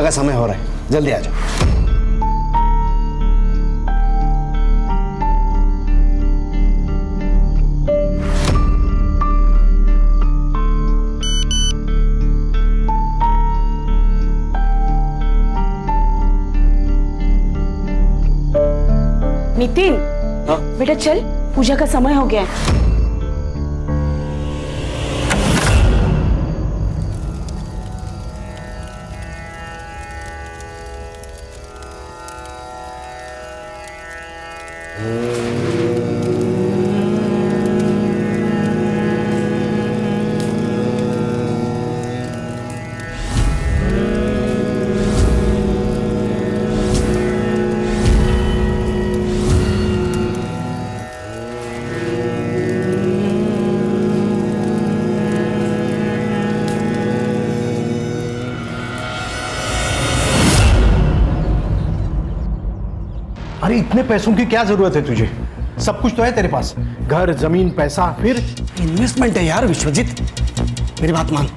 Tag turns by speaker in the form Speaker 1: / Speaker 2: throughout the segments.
Speaker 1: पूजा का समय हो रहा है, जल्दी आ जाओ।
Speaker 2: नितिन, बेटा चल, पूजा का समय हो गया है।
Speaker 3: अरे इतने पैसों की क्या जरूरत है तुझे? सब कुछ तो है तेरे पास, घर, जमीन, पैसा। फिर
Speaker 1: इन्वेस्टमेंट है यार विश्वजीत, मेरी बात मान,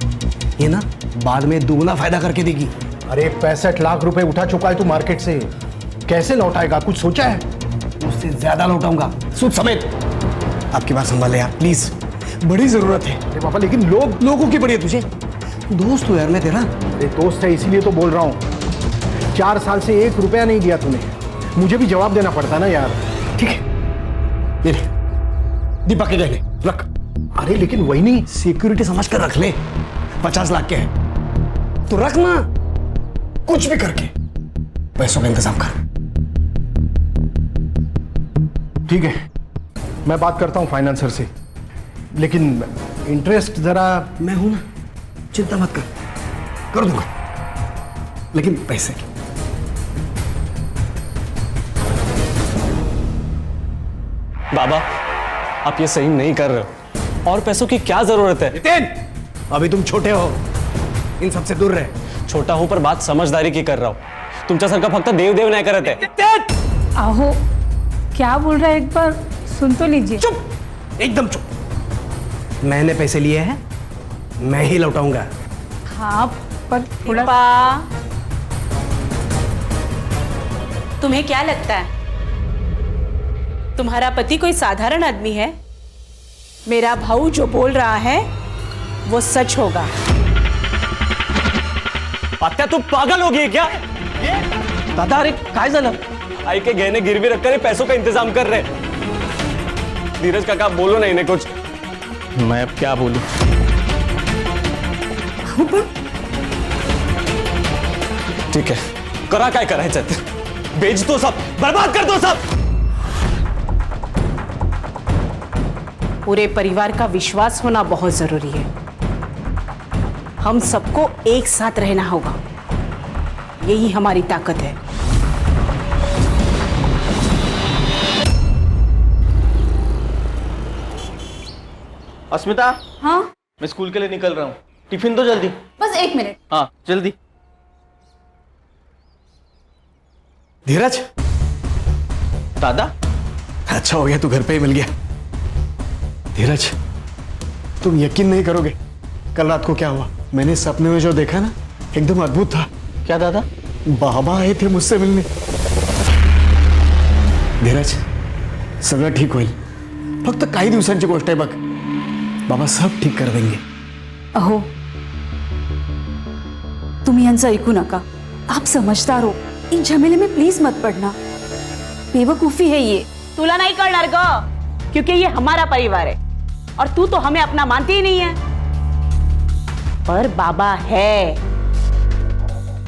Speaker 1: ये ना बाद में दुगना फायदा करके देगी।
Speaker 3: अरे 65 लाख रुपए उठा चुका है तू मार्केट से, कैसे लौटाएगा? कुछ सोचा है?
Speaker 1: उससे ज्यादा लौटाऊंगा, सूद समेत। आपकी बात संभाले यार प्लीज, बड़ी जरूरत है।
Speaker 3: अरे बाबा लेकिन
Speaker 1: लोगों की पड़ी है तुझे, दोस्त हो यार मैं तेरा।
Speaker 3: अरे दोस्त है इसीलिए तो बोल रहा हूँ। 4 साल से 1 रुपया नहीं दिया तूने, मुझे भी जवाब देना पड़ता ना यार।
Speaker 1: ठीक है, ले ले, दीपक के गहने रख।
Speaker 3: अरे लेकिन वही नहीं,
Speaker 1: सिक्योरिटी समझ कर रख ले, 50 लाख के है तो रख ना, कुछ भी करके पैसों का इंतजाम कर।
Speaker 3: ठीक है, मैं बात करता हूँ फाइनेंसर से, लेकिन इंटरेस्ट जरा।
Speaker 1: मैं हूं ना, चिंता मत कर दूंगा, लेकिन पैसे की।
Speaker 4: बाबा, आप ये सही नहीं कर रहे हो, और पैसों की क्या जरूरत है?
Speaker 1: नितिन, अभी तुम छोटे हो, इन सबसे दूर रहे।
Speaker 4: छोटा हूं पर बात समझदारी की कर रहा हूं। तुमच्या सारखा फक्त देव देव नाही करत आहे।
Speaker 5: आहो, क्या बोल रहा है एक बार सुन तो लीजिए।
Speaker 1: चुप, एकदम चुप। मैंने पैसे लिए हैं, मैं ही लौटाऊंगा।
Speaker 5: हाँ, पर थोड़ा
Speaker 2: तुम्हें क्या लगता है तुम्हारा पति कोई साधारण आदमी है? मेरा भाऊ जो बोल रहा है वो सच होगा।
Speaker 4: आत्या तू पागल हो गई क्या? दादा अरे काय झालं? आई के गहने गिरवी रखकर पैसों का इंतजाम कर रहे। धीरज काका बोलो ना इन्हें कुछ। मैं अब क्या बोलूं? ठीक है, करा काय करायचं ते, बेच दो सब, बर्बाद कर दो सब।
Speaker 2: पूरे परिवार का विश्वास होना बहुत जरूरी है। हम सबको एक साथ रहना होगा, यही हमारी ताकत है।
Speaker 6: अस्मिता,
Speaker 5: हाँ,
Speaker 6: मैं स्कूल के लिए निकल रहा हूँ, टिफिन दो जल्दी।
Speaker 5: बस 1 मिनट।
Speaker 6: हाँ जल्दी।
Speaker 1: धीरज,
Speaker 6: दादा,
Speaker 1: अच्छा हो गया तू घर पे ही मिल गया। धीरज, तुम यकीन नहीं करोगे, कल रात को क्या हुआ। मैंने सपने में जो देखा ना, एकदम अद्भुत था।
Speaker 6: क्या दादा?
Speaker 1: बाबा आए थे मुझसे मिलने। धीरज, सगळं ठीक होईल, फक्त काही दिवसांची गोष्ट आहे बघ। बाबा सब ठीक कर देंगे।
Speaker 5: अहो, तुम्ही यांचं ऐकू नका, आप समझदार हो, इन झमेले में प्लीज मत पड़ना, बेवकूफी है ये।
Speaker 2: तुला नहीं करणार ग, क्योंकि ये हमारा परिवार है और तू तो हमें अपना मानती ही नहीं है। पर बाबा है,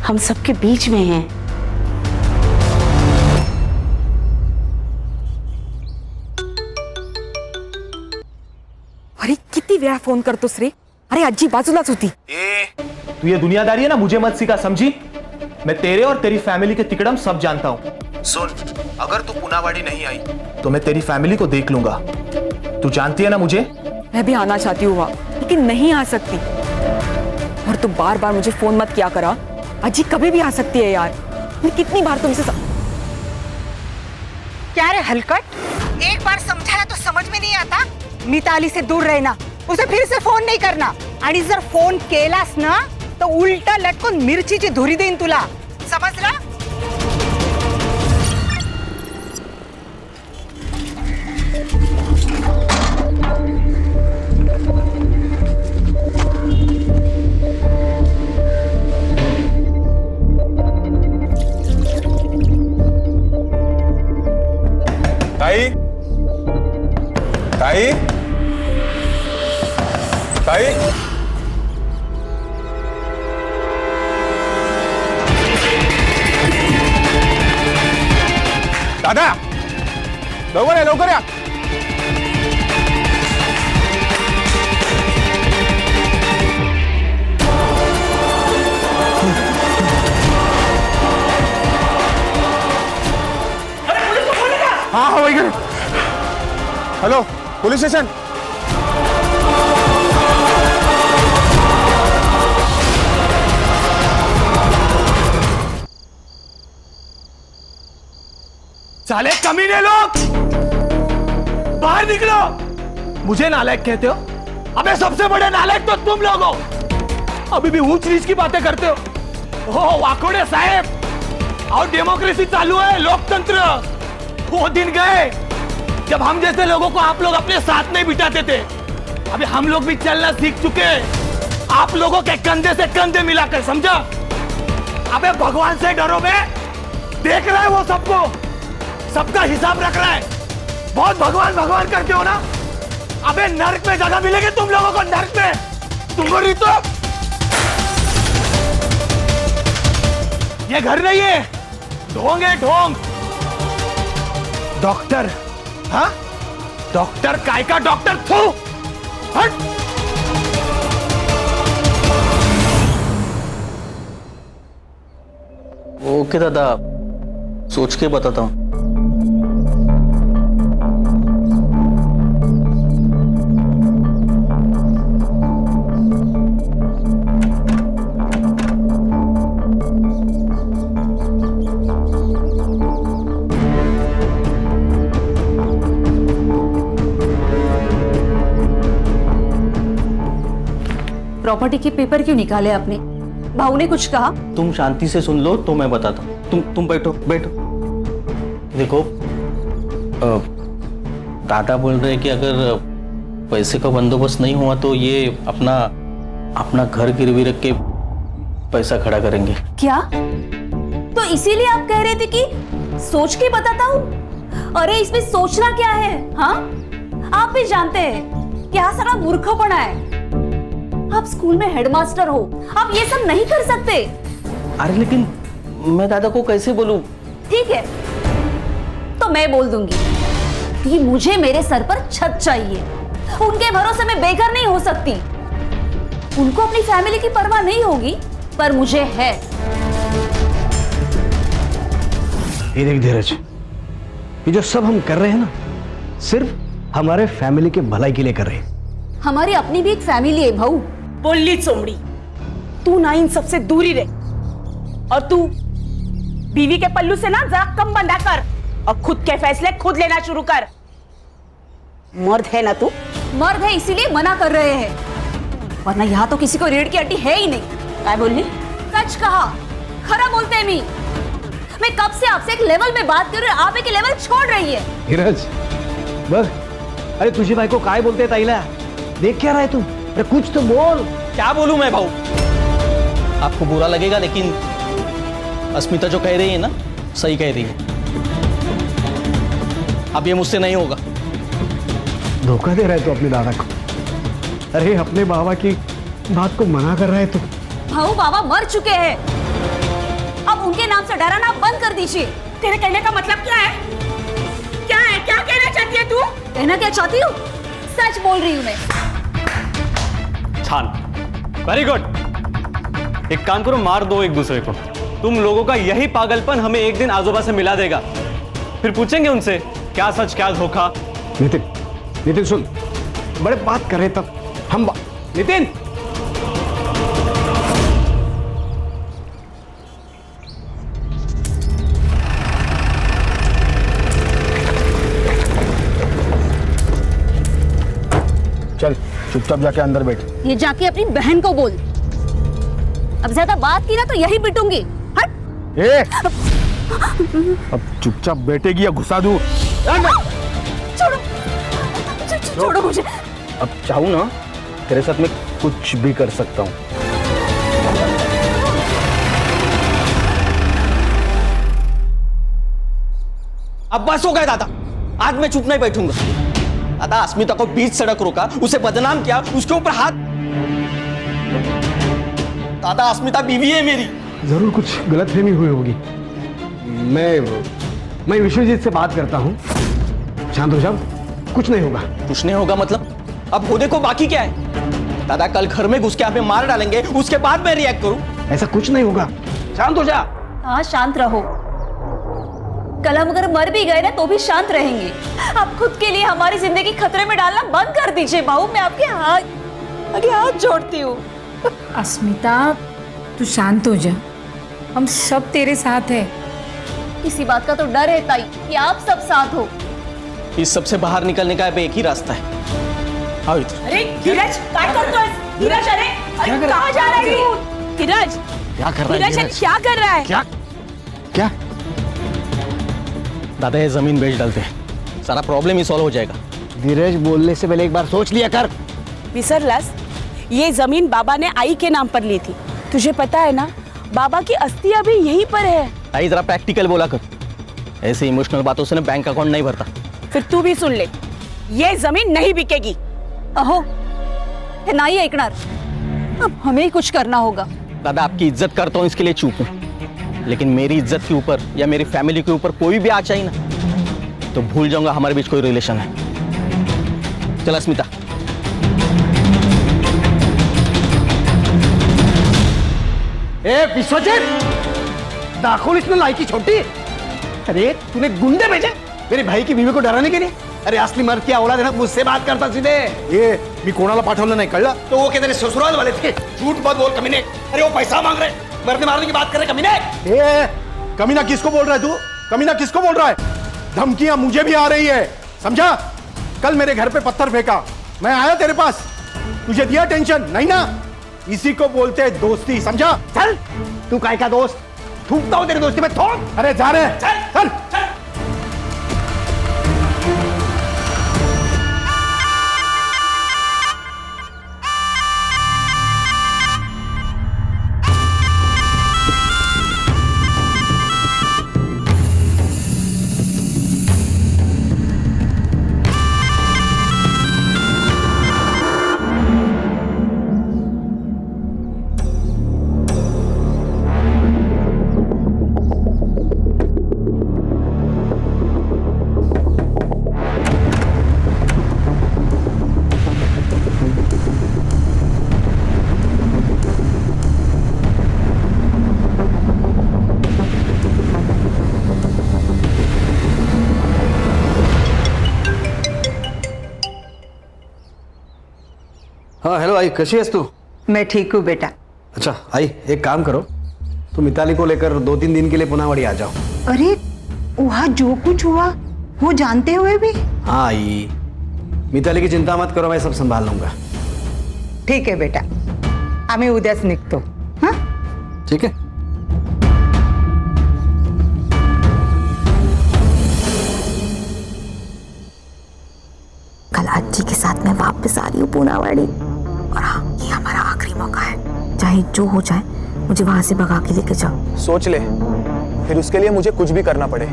Speaker 2: हम सबके बीच में हैं।
Speaker 7: अरे किती वेळा फोन करतोस रे? अरे आजी बाजूलाच होती।
Speaker 6: तू ये दुनियादारी है ना, मुझे मत सिखा, समझी? मैं तेरे और तेरी फैमिली के तिकड़म सब जानता हूँ। सुन, अगर तू पुनावाड़ी नहीं आई तो मैं तेरी फैमिली को देख लूंगा। तू जानती है ना मुझे।
Speaker 7: मैं भी आना चाहती हूँ वहाँ, लेकिन नहीं आ सकती। और तू बार बार मुझे फोन मत किया करा, अजी कभी भी आ सकती है यार। मैं कितनी बार तुमसे
Speaker 8: क्या रे हलकट, एक बार समझाया तो समझ में नहीं आता? मिताली से दूर रहना, उसे फिर से फोन नहीं करना, आणि जर फोन केलास ना तो उलटा लटकून मिरचीची धुरी देईन तुला, समजलं?
Speaker 9: ताई ताई ताई दादा लवकर या लवकर या.
Speaker 3: हाँ हाँ वही कर.
Speaker 9: Hello police station.
Speaker 6: साले कमीने लोग, बाहर निकलो. मुझे नालायक कहते हो? अबे सबसे बड़े नालायक तो तुम लोग हो. अभी भी ऊंच नीच की बातें करते हो. ओ वाकोड़े साहब, और डेमोक्रेसी चालू है, लोकतंत्र. वो दिन गए जब हम जैसे लोगों को आप लोग अपने साथ नहीं बिठाते थे. अभी हम लोग भी चलना सीख चुके हैं, आप लोगों के कंधे से कंधे मिलाकर, समझा? अबे भगवान से डरो बे. देख रहा है वो सबको, सबका हिसाब रख रहा है. बहुत भगवान भगवान करते हो ना. अबे नर्क में जगह मिलेगी तुम लोगों को, नर्क में. तुमको नहीं तो ये घर नहीं है, ढोंग है ढोंग. डॉक्टर, हाँ डॉक्टर काय का डॉक्टर. थू हट.
Speaker 4: ओके दादा, सोच के बताता हूँ.
Speaker 5: प्रॉपर्टी के पेपर क्यों निकाले आपने? भाऊ ने कुछ कहा?
Speaker 4: तुम शांति से सुन लो तो मैं बताता हूँ. तुम बैठो बैठो. देखो दादा बोल रहे हैं कि अगर पैसे का बंदोबस्त नहीं हुआ तो ये अपना घर गिरवी रख के पैसा खड़ा करेंगे.
Speaker 5: क्या? तो इसीलिए आप कह रहे थे कि सोच के बताता हूँ? अरे इसमें सोचना क्या है? हाँ, आप भी जानते हैं कि यहाँ सारा मूर्खपना है. आप स्कूल में हेडमास्टर हो, आप ये सब नहीं कर सकते.
Speaker 4: अरे लेकिन मैं दादा को कैसे बोलूं?
Speaker 5: ठीक है, तो मैं बोल दूंगी कि मुझे मेरे सर पर छत चाहिए. उनके भरोसे मैं बेघर नहीं हो सकती. उनको अपनी फैमिली की परवाह नहीं होगी, पर मुझे है.
Speaker 1: ये देख धीरज, ये जो सब हम कर रहे हैं ना, सिर्फ हमारे फैमिली के भलाई के लिए कर रहे हैं.
Speaker 5: हमारी अपनी भी एक फैमिली है भाऊ.
Speaker 2: बोली चोमड़ी, तू ना इन सबसे दूरी रहे. और तू बीवी के पल्लू से ना जरा कम बंधा कर और खुद के फैसले खुद लेना शुरू कर. मर्द है ना तू?
Speaker 5: मर्द है इसीलिए मना कर रहे हैं, वरना यहाँ तो किसी को रीढ़ की हड्डी है ही नहीं.
Speaker 2: क्या बोली?
Speaker 5: सच कहा, खरा बोलते हैं. मैं कब से आपसे एक लेवल में बात कर रही हूँ, आप एक लेवल छोड़ रही है.
Speaker 1: धीरज बघ, अरे तुझी बायको काय बोलते ताईला? देख क्या रहा है तू? अरे कुछ तो बोल.
Speaker 4: क्या बोलूं मैं भाऊ? आपको बुरा लगेगा लेकिन अस्मिता जो कह रही है ना, सही कह रही है. अब ये मुझसे नहीं होगा.
Speaker 1: धोखा दे रहा है तू अपने दादा को. अरे अपने बाबा की बात को मना कर रहा है तू.
Speaker 5: भाऊ बाबा मर चुके हैं, अब उनके नाम से डराना बंद कर दीजिए.
Speaker 2: तेरे कहने का मतलब क्या है? क्या है? क्या कहना चाहती है तू?
Speaker 5: कहना क्या चाहती हूँ? सच बोल रही हूँ मैं.
Speaker 4: छान, वेरी गुड. एक काम करो, मार दो एक दूसरे को. तुम लोगों का यही पागलपन हमें एक दिन आजोबा से मिला देगा. फिर पूछेंगे उनसे क्या सच क्या धोखा.
Speaker 1: नितिन सुन, बड़े बात कर रहे तब हम. नितिन
Speaker 3: चल चुपचाप जाके अंदर बैठ.
Speaker 5: ये जाके अपनी बहन को बोल. अब ज्यादा बात की ना तो यही पिटूंगी। हट।
Speaker 3: ए, अब चुपचाप बैठेगी या घुसा दूं?
Speaker 5: छोड़ो छोड़ो मुझे।
Speaker 3: अब चाहूं ना तेरे साथ मैं कुछ भी कर सकता हूं।
Speaker 4: अब बस हो गया दादा, आज मैं चुप नहीं बैठूंगा। दादा अस्मिता को बीच सड़क रोका, उसे बदनाम किया, उसके ऊपर हाथ। दादा अस्मिता बीवी है मेरी।
Speaker 1: जरूर कुछ गलतफहमी हुई होगी। मैं विश्वजीत से बात करता हूँ। शांत हो जाओ, कुछ नहीं होगा।
Speaker 4: कुछ नहीं होगा मतलब? अब होने को बाकी क्या है? दादा कल घर में घुस के हमें मार डालेंगे, उसके बाद मैं रिएक्ट करूं?
Speaker 1: ऐसा कुछ नहीं होगा, शांत हो जा।
Speaker 5: हाँ शांत रहो। कल हम अगर मर भी गए ना तो भी शांत रहेंगे। आप खुद के लिए हमारी जिंदगी खतरे में डालना बंद कर दीजिए बाबू। मैं आपके हाथ जोड़ती हूँ।
Speaker 10: अस्मिता तू शांत हो जा, हम सब तेरे साथ है।
Speaker 5: इसी बात का तो डर है ताई कि आप सब साथ हो।
Speaker 4: इस सब से बाहर निकलने का अब एक ही रास्ता है। आओ इधर।
Speaker 2: अरे धीरज क्या करतोय? धीरज अरे कहाँ जा रहा है तू? धीरज
Speaker 1: क्या कर रहा है
Speaker 2: धीरज क्या कर रहा है?
Speaker 1: क्या?
Speaker 4: दादा ये जमीन बेच डालते हैं, सारा प्रॉब्लम ही सॉल्व हो जाएगा।
Speaker 1: धीरज, बोलने से पहले एक बार सोच लिया कर।
Speaker 2: विसरलास, ये जमीन बाबा ने आई के नाम पर ली थी। तुझे पता है ना, बाबा की अस्थि अभी यहीं पर है।
Speaker 4: आई जरा प्रैक्टिकल बोला कर, ऐसे इमोशनल बातों से ना बैंक अकाउंट नहीं भरता।
Speaker 2: फिर तू भी सुन ले, ये जमीन नहीं बिकेगी।
Speaker 5: अहो हे नहीं ऐकणार, अब हमें ही कुछ करना होगा।
Speaker 4: दादा आपकी इज्जत करता हूँ इसके लिए चूक हूँ, लेकिन मेरी इज्जत के ऊपर या मेरी फैमिली के ऊपर कोई भी आँच आई ना तो भूल जाऊंगा हमारे बीच कोई रिलेशन है। चल अस्मिता।
Speaker 1: ए विश्वजीत, दाखुल इसमें लायकी छोटी। अरे तूने गुंडे भेजे मेरे भाई की बीवी को डराने के लिए? अरे असली मर्द की औलाद है ना, मुझसे बात करता सीधे।
Speaker 3: ये मी कोणाला पाठवलं नाही, कळलं?
Speaker 1: तो वो कहते ससुराल वाले थे। झूठ मत बोल कमीने। अरे वो पैसा मांग रहे, मरने मारने की बात कर रहे कमीने।
Speaker 3: ए, कमीना किसको बोल रहा है तू? कमीना किसको बोल रहा है? धमकियां मुझे भी आ रही है, समझा? कल मेरे घर पे पत्थर फेंका, मैं आया तेरे पास, तुझे दिया टेंशन नहीं ना? इसी को बोलते हैं दोस्ती, समझा?
Speaker 1: चल, तू काय का दोस्त? थूकता हूँ तेरी दोस्ती में, थूक।
Speaker 3: अरे जा रहे, चल।
Speaker 1: हाँ हेलो आई, कैसी है तू?
Speaker 8: मैं ठीक हूँ बेटा।
Speaker 1: अच्छा आई, एक काम करो, तुम मिताली को लेकर 2-3 दिन के लिए पुनावाड़ी आ जाओ।
Speaker 8: अरे वहाँ जो कुछ हुआ वो जानते हुए भी?
Speaker 1: हाँ आई, मिताली की चिंता मत करो, मैं सब संभाल लूंगा।
Speaker 8: ठीक है बेटा, आम्ही उद्याच निघतो। हाँ
Speaker 1: ठीक है।
Speaker 11: कल आजी के साथ मैं वापस आ रही हूँ पूनावाड़ी, और हाँ ये हमारा आखिरी मौका है। चाहे जो हो जाए मुझे वहां से भगा के लेके जाओ।
Speaker 6: सोच ले, फिर उसके लिए मुझे कुछ भी करना पड़े।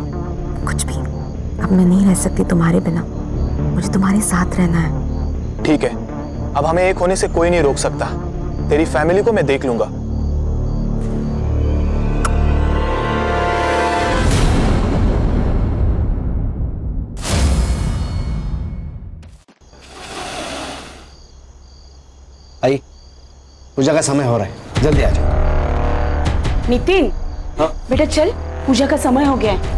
Speaker 11: कुछ भी, अब मैं नहीं रह सकती तुम्हारे बिना, मुझे तुम्हारे साथ रहना है।
Speaker 6: ठीक है, अब हमें एक होने से कोई नहीं रोक सकता। तेरी फैमिली को मैं देख लूंगा।
Speaker 1: आई, पूजा का समय हो रहा है, जल्दी आ जाओ।
Speaker 2: नितिन, बेटा चल, पूजा का समय हो गया है।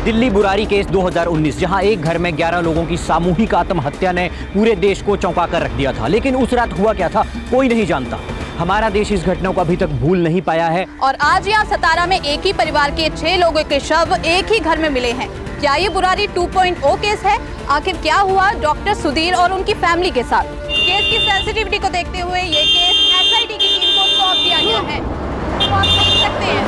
Speaker 12: दिल्ली बुरारी केस 2019, जहां एक घर में 11 लोगों की सामूहिक आत्महत्या ने पूरे देश को चौंका कर रख दिया था। लेकिन उस रात हुआ क्या था कोई नहीं जानता। हमारा देश इस घटना को अभी तक भूल नहीं पाया है।
Speaker 5: और आज यहाँ सतारा में एक ही परिवार के 6 लोगों के शव एक ही घर में मिले हैं। क्या ये बुरारी 2.0 केस है? आखिर क्या हुआ डॉक्टर सुधीर और उनकी फैमिली के साथ? केस की सेंसिटिविटी को देखते हुए ये केस एसआईटी की टीम को सौंप दिया गया है। तो आप देख सकते हैं।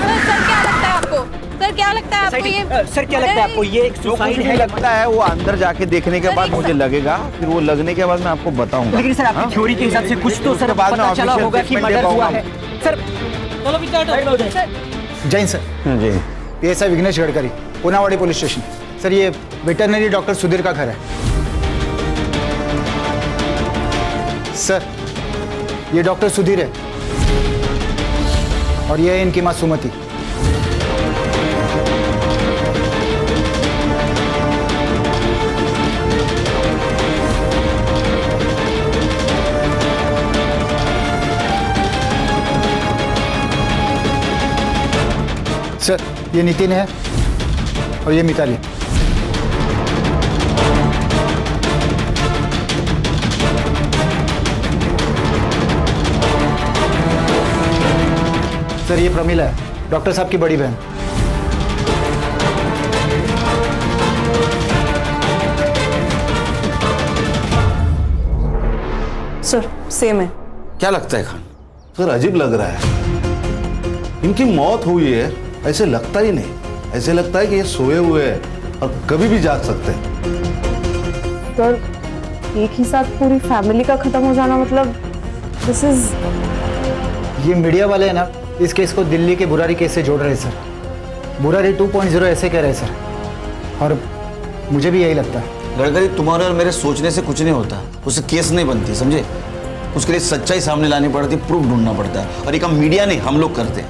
Speaker 5: सर क्या लगता है आपको? सर क्या लगता है आपको ये?
Speaker 12: सर क्या लगता है आपको ये एक सुसाइड है?
Speaker 13: लगता है वो अंदर जाके देखने के बाद मुझे लगेगा, फिर वो लगने के बाद मैं आपको बताऊंगा।
Speaker 12: लेकिन सर आपकी थ्योरी के हिसाब से कुछ तो सर पता चला होगा कि मर्डर हुआ है। Sir
Speaker 1: Jain sir.
Speaker 13: जी
Speaker 1: PSI Vighnesh Gadkari, Punawadi police station. Sir ये वेटरनरी डॉक्टर सुधीर का घर है। सर ये डॉक्टर सुधीर है और ये है इनकी मां सुमति। सर ये नितिन है और ये मिताली। सर ये प्रमिला है, डॉक्टर साहब की बड़ी बहन।
Speaker 7: सर सेम है।
Speaker 13: क्या लगता है खान?
Speaker 9: सर अजीब लग रहा है। इनकी मौत हुई है ऐसे लगता ही नहीं। ऐसे लगता है कि ये सोए हुए हैं और कभी भी जाग सकते हैं।
Speaker 7: सर एक ही साथ पूरी फैमिली का खत्म हो जाना मतलब दिस इज।
Speaker 1: ये मीडिया वाले हैं ना, इस केस को दिल्ली के बुरारी केस से जोड़ रहे हैं सर। बुरारी 2.0 ऐसे कह रहे हैं सर, और मुझे भी यही लगता है।
Speaker 13: गडकरी तुम्हारे और मेरे सोचने से कुछ नहीं होता, उससे केस नहीं बनती, समझे? उसके लिए सच्चाई सामने लानी पड़ती, प्रूफ ढूंढना पड़ता है, और ये काम मीडिया नहीं हम लोग करते हैं।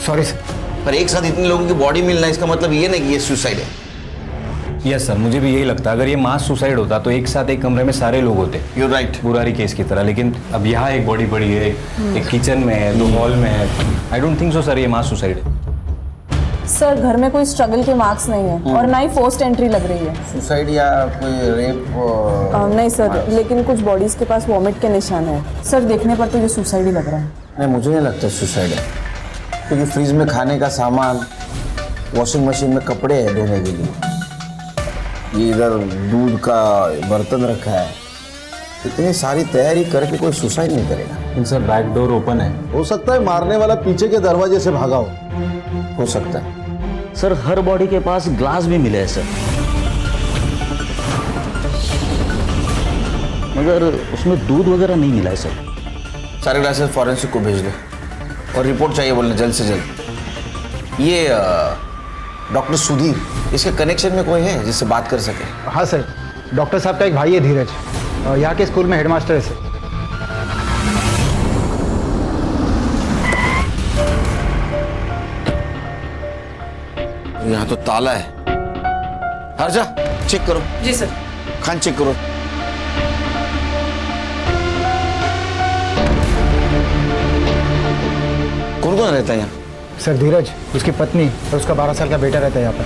Speaker 1: Sorry sir.
Speaker 13: पर एक साथ इतने लोगों की बॉडी मिलना इसका मतलब ये नहीं कि ये सुसाइड है।
Speaker 4: यस सर, मुझे भी यही लगता है। अगर ये मास सुसाइड होता तो एक साथ एक कमरे में सारे लोग होते।
Speaker 13: You're right।
Speaker 4: बुरारी केस की तरह। लेकिन अब यहाँ एक बॉडी पड़ी है, एक किचन में है, 2 हॉल में है। I don't think so sir ये मास सुसाइड है।
Speaker 7: सर घर में कोई स्ट्रगल के मार्क्स नहीं है और ना ही फोर्स्ड एंट्री लग रही है।
Speaker 13: सुसाइड या कोई रेप?
Speaker 7: नहीं सर, लेकिन कुछ बॉडीज के पास वॉमिट के निशान है। सर देखने पर तो ये सुसाइड ही लग रहा है।
Speaker 13: नहीं, मुझे नहीं लगता सुसाइड है, क्योंकि फ्रिज में खाने का सामान, वॉशिंग मशीन में कपड़े हैं धोने के लिए, ये इधर दूध का बर्तन रखा है। इतनी सारी तैयारी करके कोई सुसाइड नहीं करेगा।
Speaker 4: सर बैक डोर ओपन है।
Speaker 9: हो सकता है मारने वाला पीछे के दरवाजे से भागा
Speaker 13: हो सकता है।
Speaker 14: सर हर बॉडी के पास ग्लास भी मिले हैं सर, मगर उसमें दूध वगैरह नहीं मिला है सर।
Speaker 13: सारे ग्लासेस फॉरेंसिक को भेज दो और रिपोर्ट चाहिए बोलने जल्द से जल्द। ये डॉक्टर सुधीर, इसके कनेक्शन में कोई है जिससे बात कर सके?
Speaker 1: हाँ सर, डॉक्टर साहब का एक भाई है धीरज, यहाँ के स्कूल में हेडमास्टर है सर।
Speaker 13: यहाँ तो ताला है। हर्षा चेक करो।
Speaker 7: जी सर।
Speaker 13: खान चेक करो। कौन कौन रहता है यहाँ?
Speaker 1: सर धीरज, उसकी पत्नी और उसका 12 साल का बेटा रहता है यहाँ पर।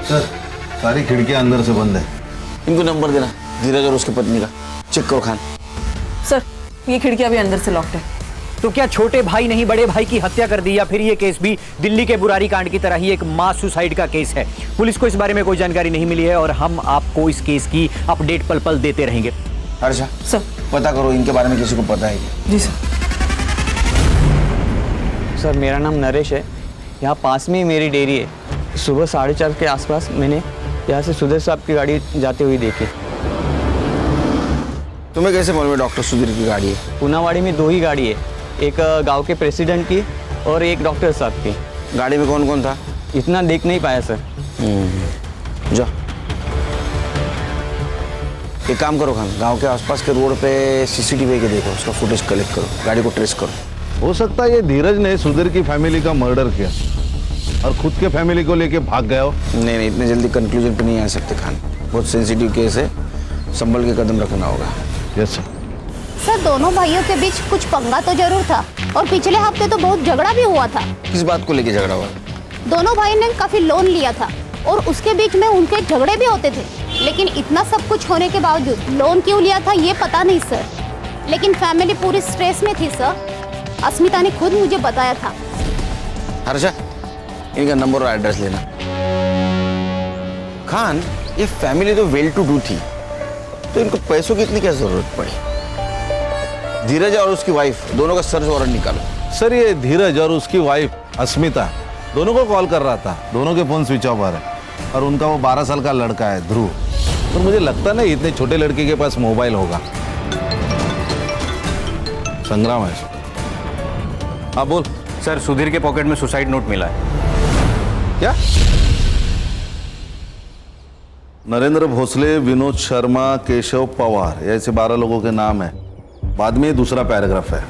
Speaker 9: सर सारी खिड़कियां अंदर से बंद है।
Speaker 13: इनको नंबर देना, धीरज और उसकी पत्नी का। चेक करो खान।
Speaker 7: सर ये खिड़कियां भी अंदर से लॉक्ड है।
Speaker 12: तो क्या छोटे भाई नहीं बड़े भाई की हत्या कर दी, या फिर ये केस भी दिल्ली के बुरारी कांड की तरह ही एक मास सुसाइड का केस है? पुलिस को इस बारे में कोई जानकारी नहीं मिली है और हम आपको इस केस की अपडेट पल पल देते रहेंगे।
Speaker 13: हर्षा
Speaker 7: सर
Speaker 13: पता करो इनके बारे में किसी को पता है क्या?
Speaker 7: जी सर।
Speaker 15: सर मेरा नाम नरेश है, यहाँ पास में ही मेरी डेयरी है। सुबह 4:30 के आसपास मैंने यहाँ से सुधीर साहब की गाड़ी जाते हुए देखी।
Speaker 13: तुम्हें कैसे मालूम है डॉक्टर सुधीर की गाड़ी है?
Speaker 15: पुनावाड़ी में 2 ही गाड़ी है, एक गांव के प्रेसिडेंट की और एक डॉक्टर साहब की।
Speaker 13: गाड़ी में कौन कौन था?
Speaker 15: इतना देख नहीं पाया सर।
Speaker 13: जा एक काम करो खान, गांव के आसपास के रोड पे CCTV के देखो, उसका फुटेज कलेक्ट करो, गाड़ी को ट्रेस करो।
Speaker 9: हो सकता है ये धीरज ने सुधीर की फैमिली का मर्डर किया और खुद के फैमिली को लेके भाग गया हो।
Speaker 13: नहीं, इतने जल्दी कंक्लूजन पे नहीं आ सकते खान, बहुत सेंसिटिव केस है, संभल के कदम रखना होगा।
Speaker 9: Yes sir.
Speaker 11: सर दोनों भाइयों के बीच कुछ पंगा तो जरूर था। और पिछले हफ्ते तो बहुत झगड़ा भी हुआ था।
Speaker 13: किस बात को लेके झगड़ा हुआ?
Speaker 11: दोनों भाई ने काफी लोन लिया था और उसके बीच में उनके झगड़े भी होते थे, लेकिन इतना सब कुछ होने के बावजूद लोन क्यों लिया था ये पता नहीं सर, लेकिन फैमिली पूरी स्ट्रेस में थी सर। अस्मिता ने खुद मुझे बताया था।
Speaker 13: हर्षा, इनका नंबर और एड्रेस लेना। खान, ये फैमिली तो वेल टू डू थी, तो इनको पैसों की इतनी क्या जरूरत पड़ी? धीरज और उसकी वाइफ दोनों का सर्च वारंट निकालो।
Speaker 9: सर ये धीरज और उसकी वाइफ अस्मिता दोनों को कॉल कर रहा था, दोनों के फोन स्विच ऑफ आ रहे हैं और उनका वो 12 साल का लड़का है ध्रुव, तो मुझे लगता नहीं इतने छोटे लड़के के पास मोबाइल होगा। संग्राम है। हाँ बोल।
Speaker 12: सर सुधीर के पॉकेट में सुसाइड नोट मिला है।
Speaker 9: क्या? नरेंद्र भोसले, विनोद शर्मा, केशव पवार, ऐसे 12 लोगों के नाम है। बाद में दूसरा पैराग्राफ है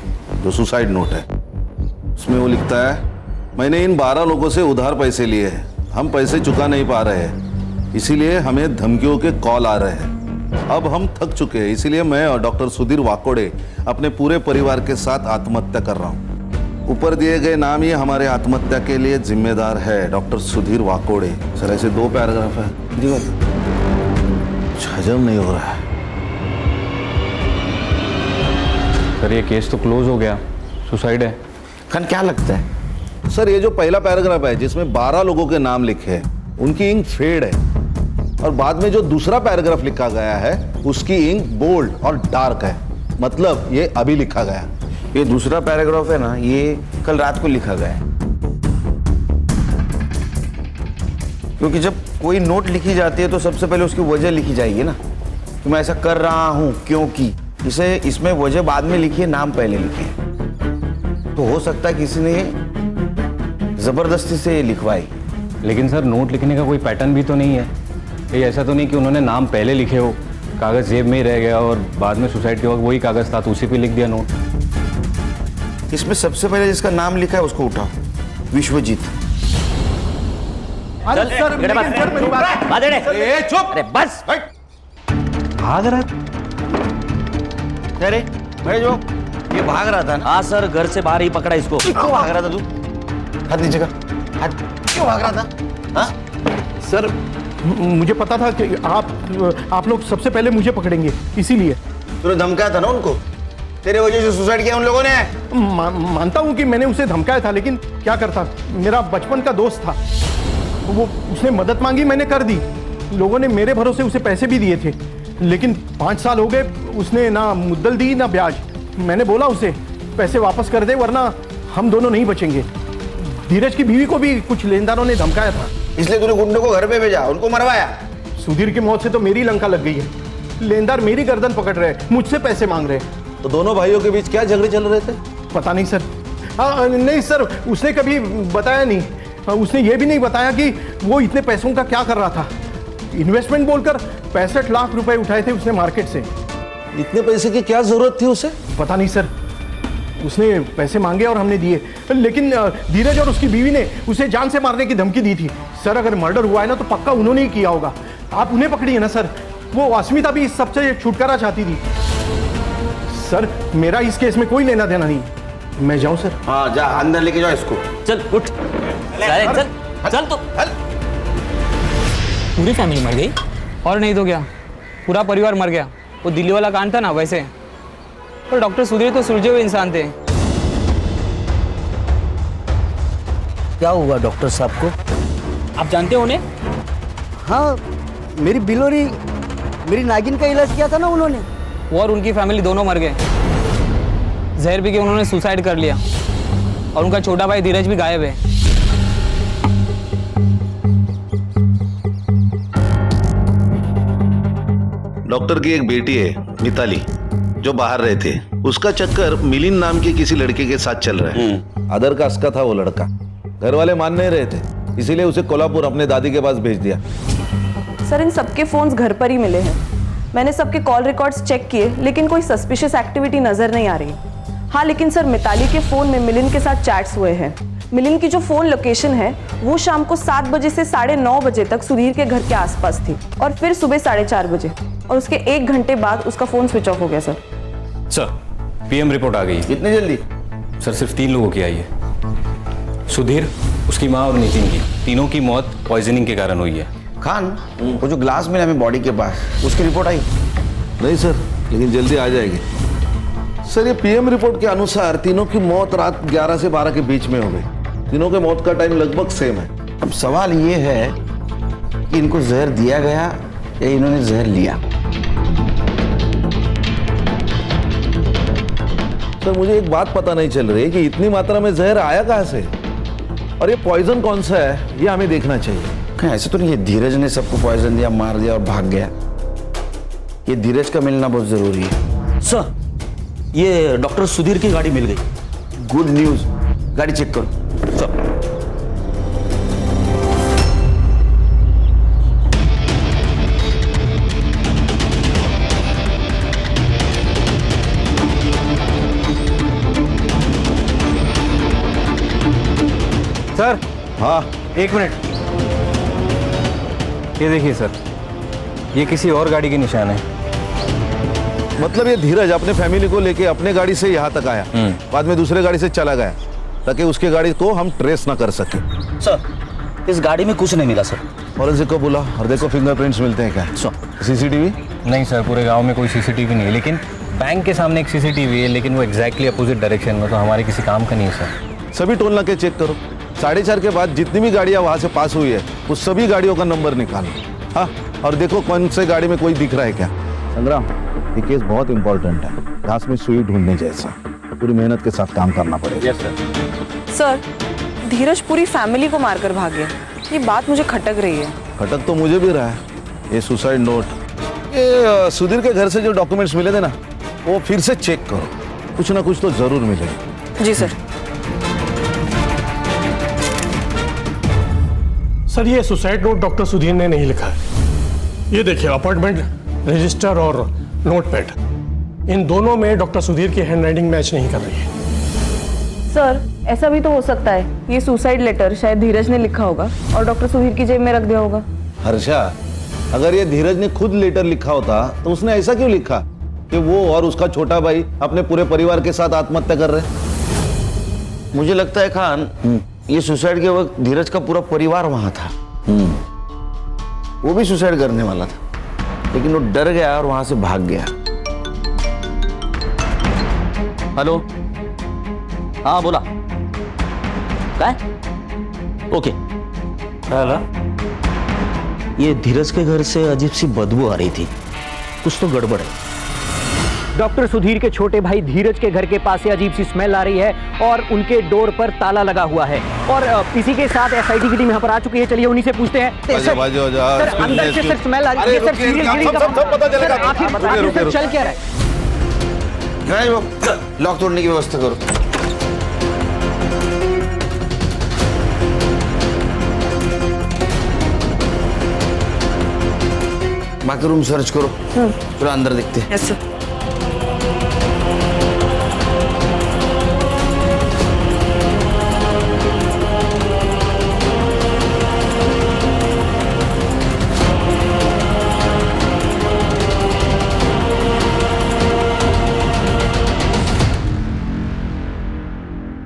Speaker 9: जो सुसाइड नोट है, उसमें वो लिखता है, मैंने इन 12 लोगों से उधार पैसे लिए हैं, हम पैसे चुका नहीं पा रहे हैं, इसीलिए हमें धमकियों के कॉल आ रहे हैं। अब हम थक चुके हैं, इसीलिए मैं और डॉक्टर सुधीर वाकोड़े अपने पूरे परिवार के साथ आत्महत्या कर रहा हूँ। ऊपर दिए गए नाम ही हमारे आत्महत्या के लिए जिम्मेदार है, डॉक्टर सुधीर वाकोड़े। सर ऐसे 2 पैराग्राफ है। हजम नहीं हो रहा है।
Speaker 12: सर ये केस तो क्लोज हो गया, सुसाइड है।
Speaker 13: खान क्या लगता है?
Speaker 9: सर ये जो पहला पैराग्राफ है जिसमें 12 लोगों के नाम लिखे हैं, उनकी इंक फेड है, और बाद में जो दूसरा पैराग्राफ लिखा गया है उसकी इंक बोल्ड और डार्क है, मतलब ये अभी लिखा गया।
Speaker 13: ये दूसरा पैराग्राफ है ना, ये कल रात को लिखा गया है, क्योंकि जब कोई नोट लिखी जाती है तो सबसे पहले उसकी वजह लिखी जाएगी ना, कि मैं ऐसा कर रहा हूं क्योंकि। इसे इसमें वजह बाद में लिखी है, नाम पहले लिखे है, तो हो सकता है किसी ने जबरदस्ती से लिखवाई।
Speaker 12: लेकिन सर नोट लिखने का कोई पैटर्न भी तो नहीं है, ये ऐसा तो नहीं कि उन्होंने नाम पहले लिखे हो, कागज जेब में ही रह गया और बाद में सुसाइड के वक्त वही कागज था तो उसी पे लिख दिया नोट।
Speaker 13: इसमें सबसे पहले जिसका नाम लिखा है उसको उठाओ, विश्वजीत।
Speaker 3: अरे सर, मेरी बात।
Speaker 12: ए चुप, अरे बस
Speaker 13: भाग रहा था? अरे भाई जो ये भाग रहा था ना?
Speaker 14: हाँ सर, घर से बाहर ही पकड़ा इसको।
Speaker 13: क्यों भाग रहा था तू? हाथ नीचे कर, हाथ क्यों भाग रहा था? हाँ?
Speaker 3: सर मुझे पता था कि आप लोग सबसे पहले मुझे पकड़ेंगे, इसीलिए।
Speaker 13: तूने धमकाया था ना उनको? तेरे वजह से सुसाइड किया उन लोगों ने?
Speaker 3: मानता हूं कि मैंने उसे धमकाया था, लेकिन क्या करता, मेरा बचपन का दोस्त था वो, उसने मदद मांगी, मैंने कर दी। लोगों ने मेरे भरोसे उसे पैसे भी दिए थे, लेकिन 5 साल हो गए, उसने ना मुद्दल दी ना ब्याज। मैंने बोला उसे पैसे वापस कर दे वरना हम दोनों नहीं बचेंगे। धीरज की बीवी को भी कुछ लेनदारों ने धमकाया था,
Speaker 13: इसलिए तूने गुंडों को घर पे भेजा, उनको मरवाया।
Speaker 3: सुधीर की मौत से तो मेरी लंका लग गई है। लेनदार मेरी गर्दन पकड़ रहे, मुझसे पैसे मांग रहे।
Speaker 9: तो दोनों भाइयों के बीच क्या झगड़े चल रहे थे?
Speaker 3: पता नहीं सर। नहीं सर, उसने कभी बताया नहीं। उसने ये भी नहीं बताया कि वो इतने पैसों का क्या कर रहा था। इन्वेस्टमेंट बोलकर 65 लाख रुपए उठाए थे उसने मार्केट से।
Speaker 9: इतने पैसे की क्या जरूरत थी उसे?
Speaker 3: पता नहीं सर, उसने पैसे मांगे और हमने दिए, लेकिन धीरज और उसकी बीवी ने उसे जान से मारने की धमकी दी थी। सर अगर मर्डर हुआ है ना तो पक्का उन्होंने ही किया होगा। आप उन्हें पकड़िए ना सर। वो अस्मिता भी इस सबसे छुटकारा चाहती थी। सर मेरा इस केस में कोई लेना देना नहीं। मैं जाऊं सर?
Speaker 13: हाँ जा, अंदर लेके जाओ इसको।
Speaker 14: चल उठ, चल चल तो।
Speaker 15: पूरी फैमिली मर गई? और नहीं तो क्या, पूरा परिवार मर गया। वो दिल्ली वाला कांड था ना वैसे। पर डॉक्टर सुधीर तो सुलझे हुए इंसान थे।
Speaker 14: क्या हुआ डॉक्टर साहब को?
Speaker 15: आप जानते हो उन्हें?
Speaker 1: हाँ, मेरी बिलोरी, मेरी नागिन का इलाज किया था ना उन्होंने।
Speaker 15: वो और उनकी फैमिली दोनों मर गए। जहर पी के उन्होंने सुसाइड कर लिया और उनका छोटा भाई धीरज भी गायब है।
Speaker 9: डॉक्टर की एक बेटी है मिताली, जो बाहर रहते, उसका चक्कर मिलिंद नाम के किसी लड़के के साथ चल रहा है। अदर कास्ट का था वो लड़का। घर वाले मान नहीं रहे थे, इसीलिए उसे कोल्हापुर अपने दादी के पास भेज दिया।
Speaker 16: सर इन सबके फोन्स घर पर ही मिले हैं। मैंने सबके कॉल रिकॉर्ड्स चेक किए, लेकिन कोई सस्पिशियस एक्टिविटी नजर नहीं आ रही। हाँ लेकिन सर मिताली के फोन में मिलिंद के साथ चैट्स हुए हैं। मिलिंद की जो फोन लोकेशन है वो शाम को 7 बजे से 9:30 बजे तक सुधीर के घर के आसपास थी और फिर सुबह 4:30 बजे, और उसके 1 घंटे बाद उसका फोन स्विच ऑफ हो गया। सर
Speaker 12: पीएम रिपोर्ट आ गई।
Speaker 13: इतनी जल्दी?
Speaker 4: सर सिर्फ 3 लोगों की आई है, सुधीर, उसकी माँ और नितिन की। तीनों की मौत पॉइजनिंग के कारण हुई है।
Speaker 13: खान, वो जो ग्लास मिला हमें बॉडी के पास, उसकी रिपोर्ट आई?
Speaker 9: नहीं सर, लेकिन जल्दी आ जाएगी। सर ये पीएम रिपोर्ट के अनुसार तीनों की मौत रात 11 से 12 के बीच में हो गई। तीनों के मौत का टाइम लगभग सेम है।
Speaker 13: अब सवाल ये है कि इनको जहर दिया गया या इन्होंने जहर लिया।
Speaker 9: सर मुझे एक बात पता नहीं चल रही कि इतनी मात्रा में जहर आया कहाँ से, और ये पॉइजन कौन सा है ये हमें देखना चाहिए।
Speaker 13: कहीं ऐसे तो नहीं है धीरज ने सबको पॉइजन दिया, मार दिया और भाग गया। ये धीरज का मिलना बहुत जरूरी है।
Speaker 14: सर ये डॉक्टर सुधीर की गाड़ी मिल गई।
Speaker 13: गुड न्यूज, गाड़ी चेक करो।
Speaker 14: सर
Speaker 12: सर
Speaker 9: हाँ
Speaker 12: 1 मिनट, ये देखिए सर, ये किसी और गाड़ी के निशान है।
Speaker 9: मतलब ये धीरज अपने फैमिली को लेके अपने गाड़ी से यहाँ तक आया, बाद में दूसरे गाड़ी से चला गया ताकि उसके गाड़ी को हम ट्रेस ना कर सके।
Speaker 14: सर इस गाड़ी में कुछ नहीं मिला सर।
Speaker 9: फॉरेंसिक को बुला और देखो फिंगरप्रिंट्स मिलते हैं क्या। सीसीटीवी?
Speaker 4: नहीं सर, पूरे गांव में कोई सीसीटीवी नहीं है, लेकिन बैंक के सामने एक सीसीटीवी है, लेकिन वो एग्जैक्टली अपोजिट डायरेक्शन में, तो हमारे किसी काम का नहीं है सर।
Speaker 9: सभी टोल नाके चेक करो, 4:30 के बाद जितनी भी गाड़ियाँ वहाँ से पास हुई है उस सभी गाड़ियों का नंबर निकालो। हाँ, और देखो कौन से गाड़ी में कोई दिख रहा है क्या। संग्राम, ये केस बहुत इंपॉर्टेंट है, घास में सुई ढूंढने जैसा। पूरी मेहनत के साथ काम करना पड़ेगा।
Speaker 4: Yes sir.
Speaker 16: सर धीरज पूरी फैमिली को मारकर भाग गया, ये बात मुझे खटक रही है।
Speaker 9: खटक तो मुझे भी रहा है। ये सुसाइड नोट, ये सुधीर के घर से जो डॉक्यूमेंट्स मिले थे ना, वो फिर से चेक करो, कुछ ना कुछ तो जरूर मिलेगा।
Speaker 16: जी सर।
Speaker 3: सर ये सुसाइड नोट डॉक्टर सुधीर ने नहीं लिखा है। ये देखिए अपॉइंटमेंट रजिस्टर और नोटपैड, इन दोनों में डॉक्टर सुधीर की हैंडराइटिंग मैच नहीं कर रही है।
Speaker 16: सर ऐसा भी तो हो सकता है, ये सुसाइड लेटर शायद धीरज ने लिखा होगा और डॉक्टर सुधीर की जेब में रख दिया होगा।
Speaker 9: हर्षा, अगर ये धीरज ने खुद लेटर लिखा होता तो उसने ऐसा क्यों लिखा कि वो और उसका छोटा भाई अपने पूरे परिवार के साथ आत्महत्या कर रहे हैं?
Speaker 13: मुझे लगता है खान, ये सुसाइड के वक्त धीरज का पूरा परिवार वहां था। वो भी सुसाइड करने वाला था, लेकिन वो डर गया और वहां से भाग गया।
Speaker 14: हेलो, हाँ बोला, क्या? ओके। हेलो, ये धीरज के घर से अजीब सी बदबू आ रही थी, कुछ तो गड़बड़ है।
Speaker 12: डॉक्टर सुधीर के छोटे भाई धीरज के घर के पास से अजीब सी स्मेल आ रही है और उनके डोर पर ताला लगा हुआ है, और इसी के साथ एसआईटी की टीम यहाँ पर आ चुकी है। चलिए उन्हीं से पूछते हैं।
Speaker 9: सर,
Speaker 12: अंदर से सर स्मेल आ रही है। सर सीरियस आखिर चल क्या रहा है?
Speaker 13: लॉक तोड़ने की व्यवस्था करो। बाकी रूम सर्च करो, पूरा अंदर देखते हैं।
Speaker 16: Yes sir.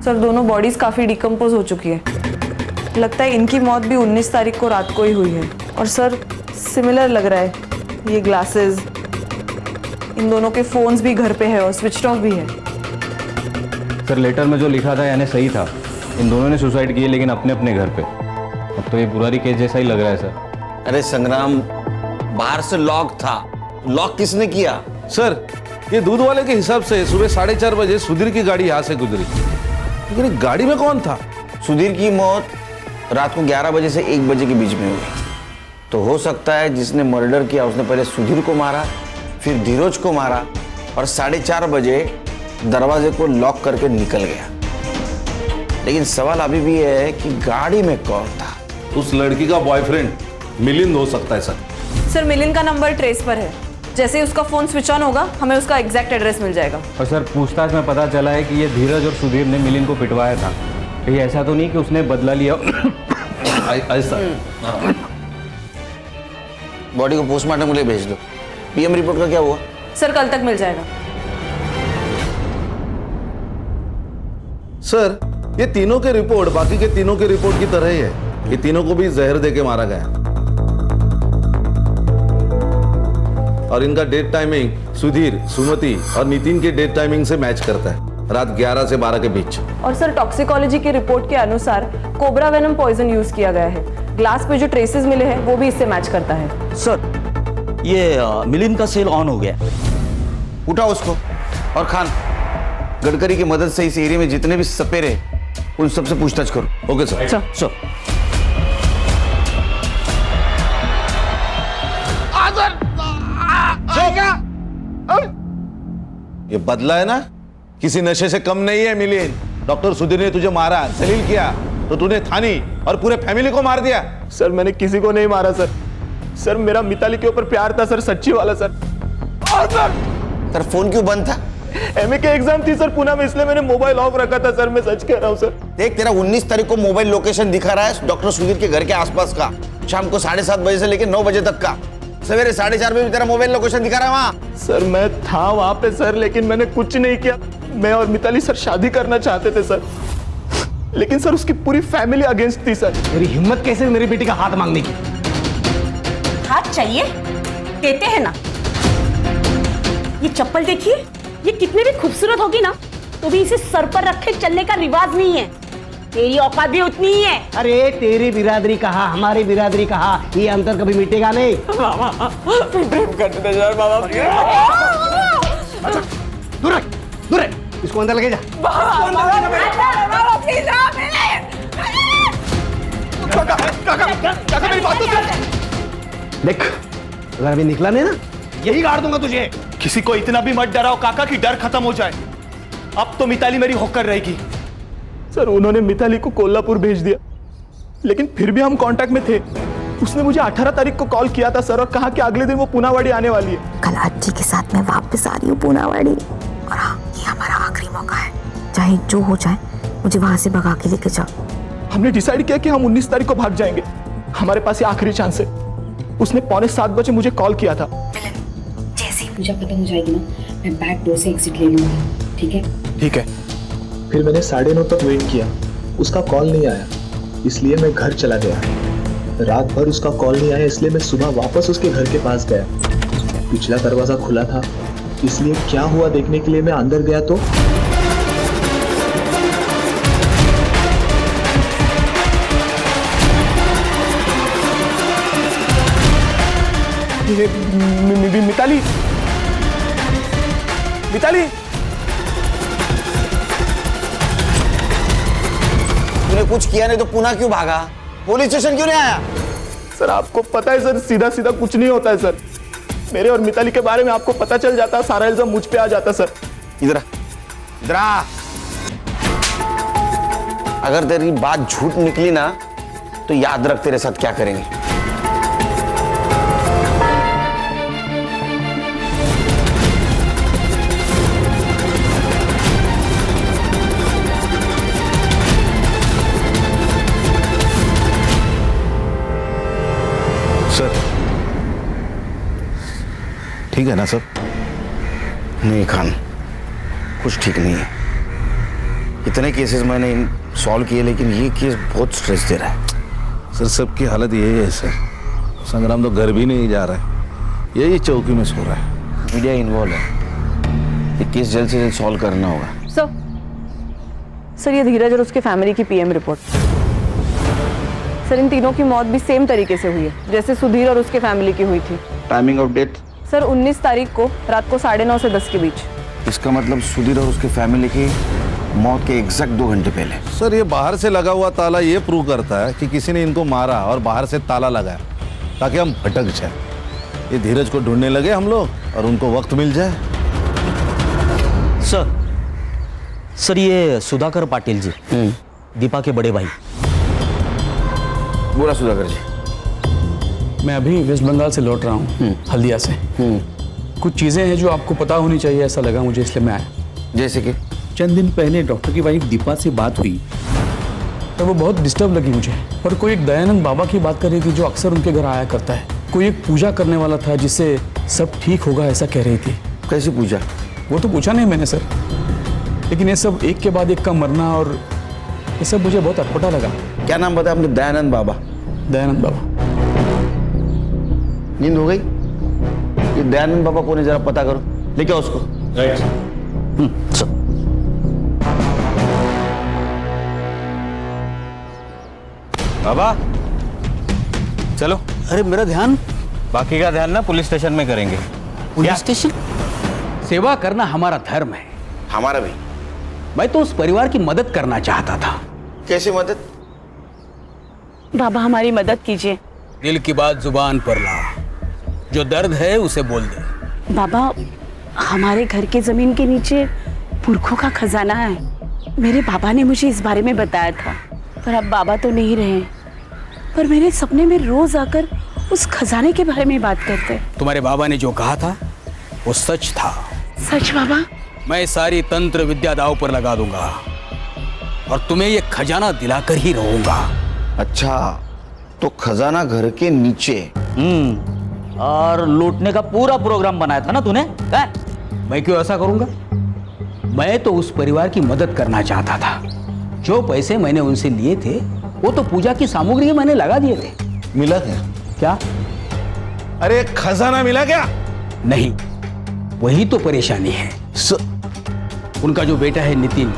Speaker 16: सर दोनों बॉडीज काफी डिकम्पोज हो चुकी है, लगता है इनकी मौत भी 19 तारीख को रात को ही हुई है। और सर सिमिलर लग रहा है, ये ग्लासेस, इन दोनों के फोन्स भी घर पे है और स्विच ऑफ भी है।
Speaker 4: सर लेटर में जो लिखा था यानी सही था, इन दोनों ने सुसाइड किए लेकिन अपने अपने घर पे। अब तो ये बुरारी केस जैसा ही लग रहा है सर।
Speaker 13: अरे संग्राम, बाहर से लॉक था, लॉक किसने किया?
Speaker 9: सर ये दूध वाले के हिसाब से सुबह 4:30 बजे सुधीर की गाड़ी यहाँ से गुजरी, लेकिन गाड़ी में कौन था?
Speaker 13: सुधीर की मौत रात को 11 बजे से 1 बजे के बीच में हुई, तो हो सकता है जिसने मर्डर किया उसने पहले सुधीर को मारा, फिर धीरज को मारा और 4:30 बजे दरवाजे को लॉक करके निकल गया। लेकिन सवाल अभी भी है कि गाड़ी में कौन था?
Speaker 9: उस लड़की का बॉयफ्रेंड मिलिंद हो सकता है सर।
Speaker 16: सर मिलिंद का नंबर ट्रेस पर है, जैसे ही उसका फोन स्विच ऑन होगा हमें उसका एग्जैक्ट एड्रेस मिल जाएगा।
Speaker 4: और सर पूछताछ में पता चला है कि ये धीरज और सुधीर ने मिलिंद को पिटवाया था। ये ऐसा तो नहीं कि उसने बदला लिया
Speaker 9: ऐसा।
Speaker 13: बॉडी को पोस्टमार्टम के लिए भेज दो। पीएम रिपोर्ट का क्या हुआ?
Speaker 16: सर कल तक मिल जाएगा।
Speaker 9: सर ये तीनों के रिपोर्ट बाकी के तीनों के रिपोर्ट की तरह ही है। ये तीनों को भी जहर देके मारा गया और इनका डेट टाइमिंग सुधीर, सुमति और नितिन के डेट टाइमिंग से मैच करता है, रात 11 से 12 के बीच।
Speaker 16: और सर टॉक्सिकोलॉजी की रिपोर्ट के अनुसार कोबरा वेनम पॉइजन यूज किया गया है। ग्लास पे जो ट्रेसेस मिले हैं वो भी इससे मैच करता है।
Speaker 14: सर ये मिलिंद का सेल ऑन हो गया।
Speaker 13: उठाओ उसको। और खान, गडकरी की मदद से इस एरिया में जितने भी सपेरे उन सबसे पूछताछ करो।
Speaker 9: Okay sir.
Speaker 14: सर
Speaker 9: ये बदला है ना, किसी नशे से कम नहीं है मिलिंद। डॉक्टर सुधीर ने तुझे मारा, जलील किया तो तूने थानी और पूरे फैमिली को मार दिया।
Speaker 6: सर मैंने किसी को नहीं मारा सर। सर मेरा मिताली के ऊपर प्यार था सर, सच्ची वाला सर। और
Speaker 13: सर फोन क्यों बंद था?
Speaker 6: एमए के एग्जाम थी सर पुणे में, इसलिए मैंने मोबाइल ऑफ रखा था सर। मैं सच कह रहा हूँ सर।
Speaker 13: देख तेरा 19 तारीख को मोबाइल लोकेशन दिखा रहा है डॉक्टर सुधीर के घर के आसपास का, शाम को 7:30 बजे से लेकर 9 बजे तक का। सवेरे 4:30 बजे भी तेरा मोबाइल लोकेशन दिखा रहा है वहाँ।
Speaker 6: सर मैं था वहां पे सर, लेकिन मैंने कुछ नहीं किया। मैं और मिताली सर शादी करना चाहते थे सर, लेकिन सर उसकी पूरी फैमिली अगेंस्ट थी सर।
Speaker 1: मेरी हिम्मत कैसे मेरी बेटी का हाथ मांगने की?
Speaker 2: हाथ चाहिए, देते हैं ना। ये चप्पल देखिए, ये कितनी भी खूबसूरत होगी ना तो भी इसे सर पर रखे चलने का रिवाज नहीं है। तेरी औकात भी उतनी ही है।
Speaker 1: अरे तेरी बिरादरी कहा, हमारी बिरादरी कहा, ये अंतर कभी मिटेगा नहीं। दूर रख, दूर रख, इसको अंदर लगे जा। देख अगर अभी निकला नहीं ना, यही गाड़ दूंगा तुझे।
Speaker 6: किसी को इतना भी मत डराओ काका कि डर खत्म हो जाए। अब तो मिताली मेरी होकर रहेगी। सर उन्होंने मिताली को कोल्हापुर भेज दिया, लेकिन फिर भी हम कांटेक्ट में थे। उसने मुझे 18 तारीख को कॉल किया था सर, और कहा कि अगले दिन वो पुनावाड़ी आने वाली है।
Speaker 7: कल अज्जी के साथ मैं वापस आ रही हूँ पुनावाड़ी, और हाँ ये हमारा आखिरी मौका है। चाहे जो हो जाए मुझे वहां से भगा के लेके जाओ।
Speaker 6: हमने डिसाइड किया कि हम 19 तारीख को भाग जाएंगे। हमारे पास ये आखिरी चांस है। उसने 6:45 बजे मुझे कॉल किया था।
Speaker 7: जैसे ही पूजा खत्म हो जाएगी ना, मैं बैक डोर से एग्जिट ले लूंगी। ठीक है?
Speaker 6: ठीक है।
Speaker 17: फिर मैंने 9:30 तक वेट किया, उसका कॉल नहीं आया, इसलिए मैं घर चला गया। रात भर उसका कॉल नहीं आया, इसलिए मैं सुबह वापस उसके घर के पास गया। पिछला दरवाजा खुला था, इसलिए क्या हुआ देखने के लिए मैं अंदर गया तो
Speaker 6: मिताली, मिताली
Speaker 13: तूने कुछ किया नहीं तो पुणे क्यों भागा? पुलिस स्टेशन क्यों नहीं आया?
Speaker 6: सर आपको पता है सर, सीधा सीधा कुछ नहीं होता है सर। मेरे और मिताली के बारे में आपको पता चल जाता, सारा इल्जाम मुझ पे आ जाता सर।
Speaker 13: इधर आ। अगर तेरी बात झूठ निकली ना तो याद रख तेरे साथ क्या करेंगे।
Speaker 9: सर ठीक है ना सब?
Speaker 13: नहीं खान, कुछ ठीक नहीं है। इतने केसेस मैंने सॉल्व किए, लेकिन ये केस बहुत स्ट्रेस दे रहा है।
Speaker 9: सर सबकी हालत यही है सर। संग्राम तो घर भी नहीं जा रहा है, यही चौकी में सो रहा है।
Speaker 13: मीडिया इन्वॉल्व है, ये केस जल्द से जल्द सॉल्व करना होगा।
Speaker 16: सर ये धीरज और उसके फैमिली की पीएम रिपोर्ट। सर इन तीनों की मौत भी सेम तरीके से हुई है जैसे सुधीर और उसके फैमिली की हुई थी।
Speaker 13: Timing of death?
Speaker 16: सर 19 तारीख को रात को 9:30 से 10 के बीच।
Speaker 13: इसका मतलब सुधीर और उसके फैमिली की मौत के एग्जैक्ट 2 घंटे पहले।
Speaker 9: सर ये बाहर से लगा हुआ ताला ये प्रूव करता है कि किसी ने इनको मारा और बाहर से ताला लगाया ताकि हम भटक जाए। ये धीरज को ढूंढने लगे हम लोग और उनको वक्त मिल जाए।
Speaker 14: सर ये सुधाकर पाटिल जी, दीपा के बड़े भाई।
Speaker 13: बोला सुधाकर जी।
Speaker 18: मैं अभी वेस्ट बंगाल से लौट रहा हूँ, हल्दिया से। कुछ चीज़ें हैं जो आपको पता होनी चाहिए, ऐसा लगा मुझे, इसलिए मैं आया।
Speaker 13: जैसे कि
Speaker 18: चंद दिन पहले डॉक्टर की वाइफ दीपा से बात हुई तो वो बहुत डिस्टर्ब लगी मुझे। और कोई एक दयानंद बाबा की बात कर रही थी जो अक्सर उनके घर आया करता है। कोई एक पूजा करने वाला था जिससे सब ठीक होगा, ऐसा कह रही थी।
Speaker 13: कैसी पूजा?
Speaker 18: वो तो पूछा नहीं मैंने सर, लेकिन ये सब एक के बाद एक का मरना और ये सब मुझे बहुत अटपटा लगा।
Speaker 13: क्या नाम बताया आपने? दयानंद बाबा।
Speaker 18: दयानंद बाबा।
Speaker 13: नींद हो गई? ये दयानंद बाबा कौन है जरा पता करो, लेके आओ उसको।
Speaker 12: बाबा चलो।
Speaker 14: अरे मेरा ध्यान,
Speaker 12: बाकी का ध्यान ना पुलिस स्टेशन में करेंगे।
Speaker 14: Police station?
Speaker 18: सेवा करना हमारा धर्म है।
Speaker 13: हमारा भी।
Speaker 18: मैं तो उस परिवार की मदद करना चाहता था।
Speaker 13: कैसे मदद?
Speaker 2: बाबा हमारी मदद कीजिए।
Speaker 18: दिल की बात जुबान पर ला, जो दर्द है उसे बोल दे।
Speaker 2: बाबा हमारे घर के जमीन के नीचे पुरखों का खजाना है। मेरे बाबा ने मुझे इस बारे में बताया था, पर अब बाबा तो नहीं रहे, पर मेरे सपने में रोज आकर उस खजाने के बारे में बात करते।
Speaker 18: तुम्हारे बाबा ने जो कहा था वो सच था।
Speaker 2: सच बाबा?
Speaker 18: मैं सारी तंत्र विद्या दांव पर लगा दूंगा और तुम्हें ये खजाना दिलाकर ही रहूंगा।
Speaker 13: अच्छा, तो खजाना घर के नीचे।
Speaker 14: और लूटने का पूरा प्रोग्राम बनाया था ना तूने?
Speaker 18: मैं क्यों ऐसा करूंगा? मैं तो उस परिवार की मदद करना चाहता था। जो पैसे मैंने उनसे लिए थे वो तो पूजा की सामग्री में मैंने लगा दिए थे।
Speaker 13: मिला क्या?
Speaker 18: क्या?
Speaker 3: अरे खजाना मिला क्या?
Speaker 18: नहीं, वही तो परेशानी है। उनका जो बेटा है नितिन,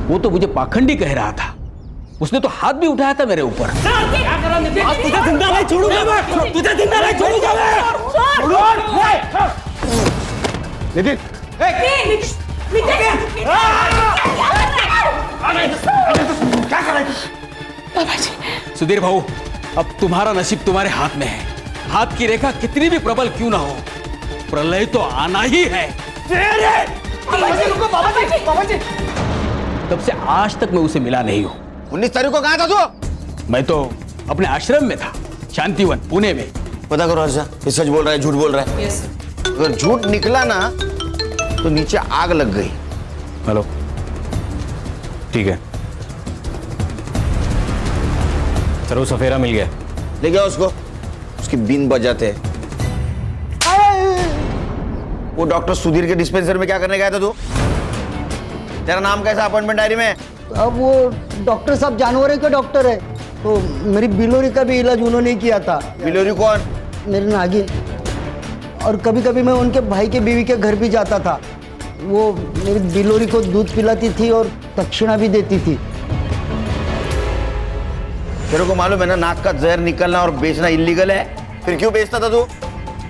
Speaker 18: वो तो मुझे पाखंडी कह रहा था। उसने तो हाथ भी उठाया था मेरे ऊपर।
Speaker 4: तुझे जिंदा नहीं छोड़ूंगा मैं, तुझे जिंदा नहीं छोड़ूंगा मैं।
Speaker 3: नितिन, क्या कर रहे
Speaker 2: बाबा जी।
Speaker 18: सुधीर भाऊ, अब तुम्हारा नसीब तुम्हारे हाथ में है। हाथ की रेखा कितनी भी प्रबल क्यों ना हो, प्रलय तो आना ही है।
Speaker 1: बाबा जी।
Speaker 18: तब से आज तक मैं उसे मिला नहीं हूँ।
Speaker 13: 19 तारीख को कहा था तू?
Speaker 18: मैं तो अपने आश्रम में था, शांतिवन पुणे में।
Speaker 13: पता करो हर्षा, ये सच बोल रहा है झूठ बोल रहा है? अगर झूठ निकला ना तो नीचे आग लग गई।
Speaker 12: हेलो, ठीक है। चलो सफेरा मिल गया।
Speaker 13: ले गया उसको, उसकी बीन बजाते हैं। वो डॉक्टर सुधीर के डिस्पेंसर में क्या करने गया था तू? तेरा नाम कैसा अपॉइंटमेंट डायरी में?
Speaker 1: अब वो डॉक्टर साहब जानवरों के डॉक्टर है, तो मेरी बिलोरी का भी इलाज उन्होंने ही किया था।
Speaker 13: बिलोरी कौन?
Speaker 1: मेरी नागिन। और कभी कभी मैं उनके भाई के बीवी के घर भी जाता था। वो मेरी बिलोरी को दूध पिलाती थी और दक्षिणा भी देती थी।
Speaker 13: तेरे को मालूम है ना, नाक का जहर निकलना और बेचना इलीगल है, फिर क्यों बेचता था तू?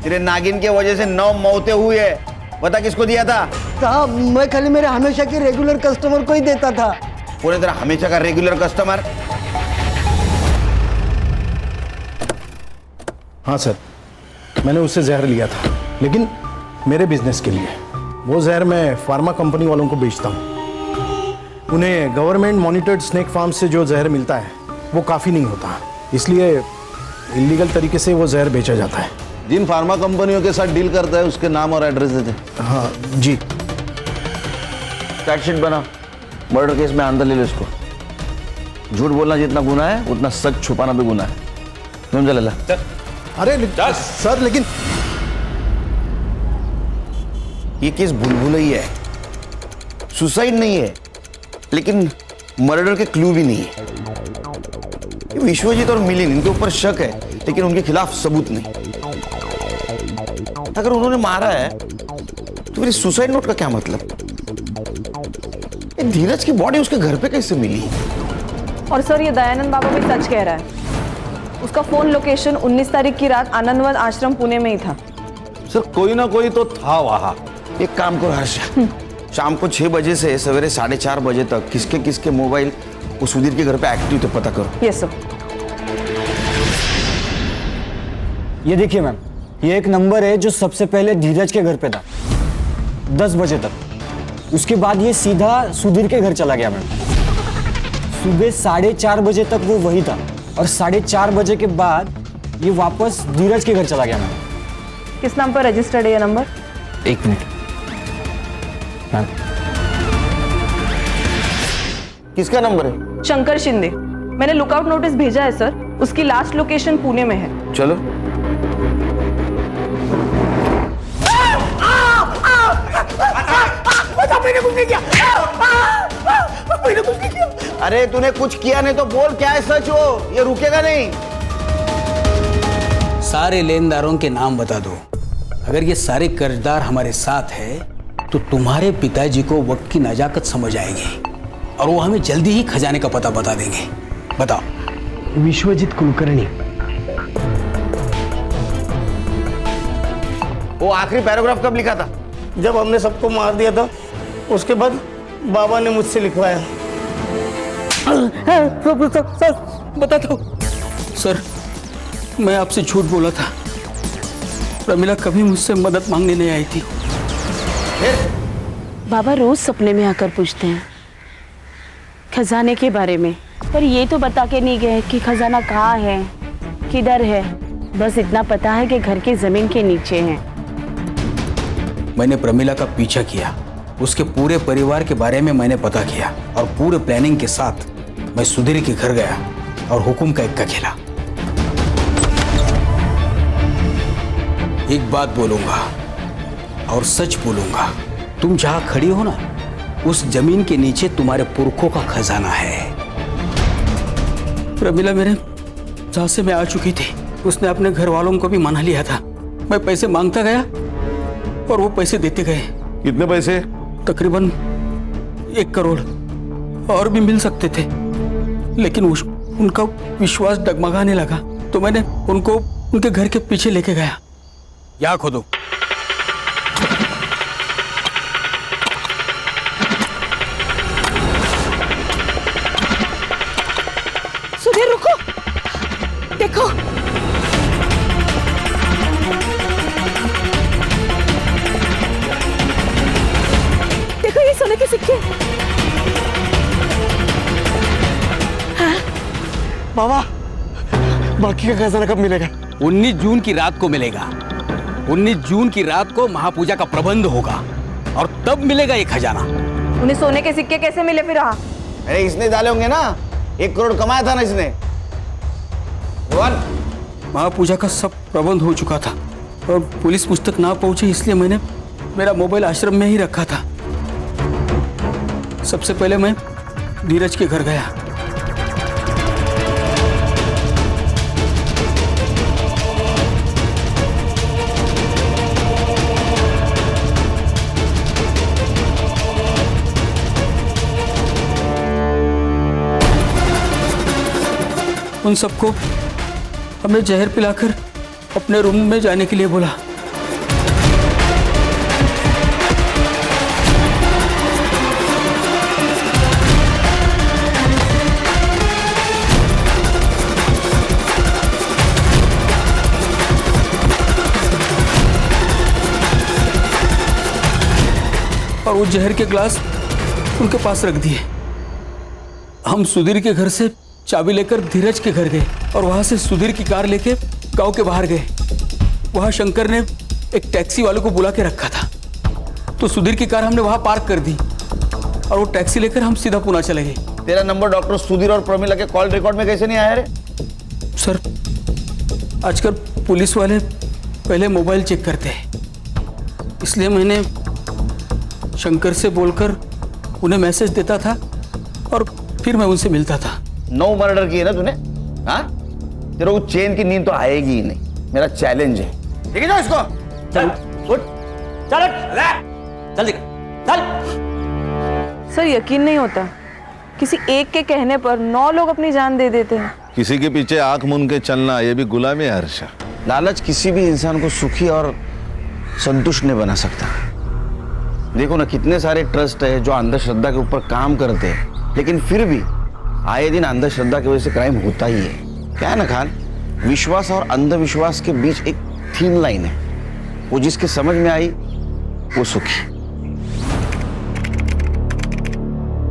Speaker 13: तेरे नागिन के वजह से 9 मौतें हुई है। बता किसको दिया था?
Speaker 1: साहब, मैं खाली मेरे हमेशा के रेगुलर कस्टमर को ही देता था।
Speaker 13: कौन है तेरा हमेशा का रेगुलर कस्टमर?
Speaker 3: हाँ सर, मैंने उससे जहर लिया था, लेकिन मेरे बिजनेस के लिए। वो जहर मैं फार्मा कंपनी वालों को बेचता हूँ। उन्हें गवर्नमेंट मॉनिटर्ड स्नेक फार्म से जो जहर मिलता है वो काफ़ी नहीं होता, इसलिए इलीगल तरीके से वो जहर बेचा जाता है।
Speaker 9: जिन फार्मा कंपनियों के साथ डील करता है उसके नाम और एड्रेस देते।
Speaker 3: हाँ जी।
Speaker 13: चार्जशीट बना, मर्डर केस में अंदर ले लो इसको। झूठ बोलना जितना गुनाह है उतना सच छुपाना भी गुनाह है। तुम चल ला।
Speaker 3: अरे सर, लेकिन
Speaker 13: ये केस भूल ही है, सुसाइड नहीं है, लेकिन मर्डर के क्लू भी नहीं है। विश्वजीत और मिलिंद, इनके ऊपर शक है, लेकिन उनके खिलाफ सबूत नहीं। अगर उन्होंने मारा है तो फिर सुसाइड नोट का क्या मतलब? धीरज की बॉडी उसके घर पे कैसे मिली?
Speaker 16: और सर, ये दयानंद बाबा भी सच कह रहा है। उसका फोन लोकेशन 19 तारीख की रात आनंदवन आश्रम पुणे में ही था।
Speaker 9: सर, कोई ना कोई तो था वहां।
Speaker 13: एक काम करो हर्षा, शाम को 6 बजे से सवेरे 4:30 बजे तक किसके किसके मोबाइल वो सुधीर के घर पे एक्टिव थे पता करो।
Speaker 16: Yes sir.
Speaker 15: ये देखिए मैम, ये एक नंबर है जो सबसे पहले धीरज के घर पे था 10 बजे तक। उसके बाद ये सीधा सुधीर के घर चला गया मैम। सुबह 4:30 बजे तक वो वही था और 4:30 बजे के बाद ये वापस धीरज के घर चला गया मैम।
Speaker 16: किस नाम पर रजिस्टर्ड है ये नंबर?
Speaker 15: 1 minute ma'am.
Speaker 13: किसका नंबर है?
Speaker 16: शंकर शिंदे। मैंने लुकआउट नोटिस भेजा है सर। उसकी लास्ट लोकेशन पुणे में है।
Speaker 13: चलो।
Speaker 1: मैंने कुछ नहीं किया। मैंने कुछ नहीं किया।
Speaker 13: अरे तूने कुछ किया नहीं तो बोल, क्या है सच हो, ये रुकेगा नहीं।
Speaker 19: सारे लेनदारों के नाम बता दो। अगर ये सारे कर्जदार हमारे साथ है तो तुम्हारे पिताजी को वक्त की नजाकत समझ आएगी और वो हमें जल्दी ही खजाने का पता बता देंगे। बताओ।
Speaker 1: विश्वजीत कुलकर्णी।
Speaker 13: वो आखिरी पैराग्राफ कब लिखा था?
Speaker 1: जब हमने सबको मार दिया था, उसके बाद बाबा ने मुझसे लिखवाया।
Speaker 19: बता दो। सर, मैं आपसे झूठ बोला था। प्रमिला कभी मुझसे मदद मांगने नहीं आई थी।
Speaker 2: बाबा रोज सपने में आकर पूछते हैं खजाने के बारे में, पर ये तो बता के नहीं गए कि खजाना कहाँ है, किधर है। बस इतना पता है कि घर की जमीन के नीचे है।
Speaker 19: मैंने प्रमिला का पीछा किया, उसके पूरे परिवार के बारे में मैंने पता किया और पूरे प्लानिंग के साथ मैं सुधीर के घर गया और हुकुम का इक्का खेला। एक बात बोलूंगा और सच बोलूंगा, तुम जहां खड़ी हो ना, उस जमीन के नीचे तुम्हारे पुरखों का खजाना है। प्रमिला मेरे जहां से मैं आ चुकी थी, उसने अपने घर वालों को भी मना लिया था। मैं पैसे मांगता गया और वो पैसे देते गए।
Speaker 9: कितने पैसे?
Speaker 19: तकरीबन 1 करोड़। और भी मिल सकते थे, लेकिन उनका विश्वास डगमगाने लगा तो मैंने उनको उनके घर के पीछे लेके गया। यहाँ खोदो।
Speaker 2: सुधीर रुको, देखो। देखो ये सोने के सिक्के। हाँ?
Speaker 1: बाबा, बाकी का खजाना कब मिलेगा?
Speaker 19: 19 जून की रात को मिलेगा। 19 जून की रात को महापूजा का प्रबंध होगा और तब मिलेगा ये खजाना।
Speaker 16: उन्हें सोने के सिक्के कैसे मिले फिर?
Speaker 13: अरे इसने डाले होंगे ना, 1 करोड़ कमाया था ना इसने।
Speaker 19: महापूजा का सब प्रबंध हो चुका था और पुलिस मुझ तक ना पहुंची, इसलिए मैंने मेरा मोबाइल आश्रम में ही रखा था। सबसे पहले मैं धीरज के घर गया। उन सबको हमने जहर पिलाकर अपने रूम में जाने के लिए बोला। और वो जहर के ग्लास उनके पास रख दिए। हम सुधीर के घर से चाबी लेकर धीरज के घर गए और वहां से सुधीर की कार लेके गांव के बाहर गए। वहां शंकर ने एक टैक्सी वाले को बुला के रखा था, तो सुधीर की कार हमने वहां पार्क कर दी और वो टैक्सी लेकर हम सीधा पुणे चले गए।
Speaker 13: तेरा नंबर डॉक्टर सुधीर और प्रमिला के कॉल रिकॉर्ड में कैसे नहीं आया रे?
Speaker 19: सर, आजकल पुलिस वाले पहले मोबाइल चेक करते हैं, इसलिए मैंने शंकर से बोलकर उन्हें मैसेज देता था और फिर मैं उनसे मिलता था।
Speaker 13: 9 मर्डर किए ना तूने? हाँ, तेरे को चैन की नींद तो आएगी ही नहीं। मेरा चैलेंज है, ठीक है? इसको चल उठ, चल चल चल।
Speaker 16: सर यकीन नहीं होता, किसी एक के कहने पर 9 लोग अपनी जान दे देते हैं।
Speaker 9: किसी के पीछे आंख मूंद के चलना, ये भी गुलामी है हर्षा।
Speaker 13: लालच किसी भी इंसान को सुखी और संतुष्ट नहीं बना सकता। देखो ना, कितने सारे ट्रस्ट है जो अंधश्रद्धा के ऊपर काम करते हैं, लेकिन फिर भी आए दिन अंधश्रद्धा की वजह से क्राइम होता ही है। क्या है ना खान, विश्वास और अंधविश्वास के बीच एक थीन लाइन है, वो जिसके समझ में आई वो सुखी।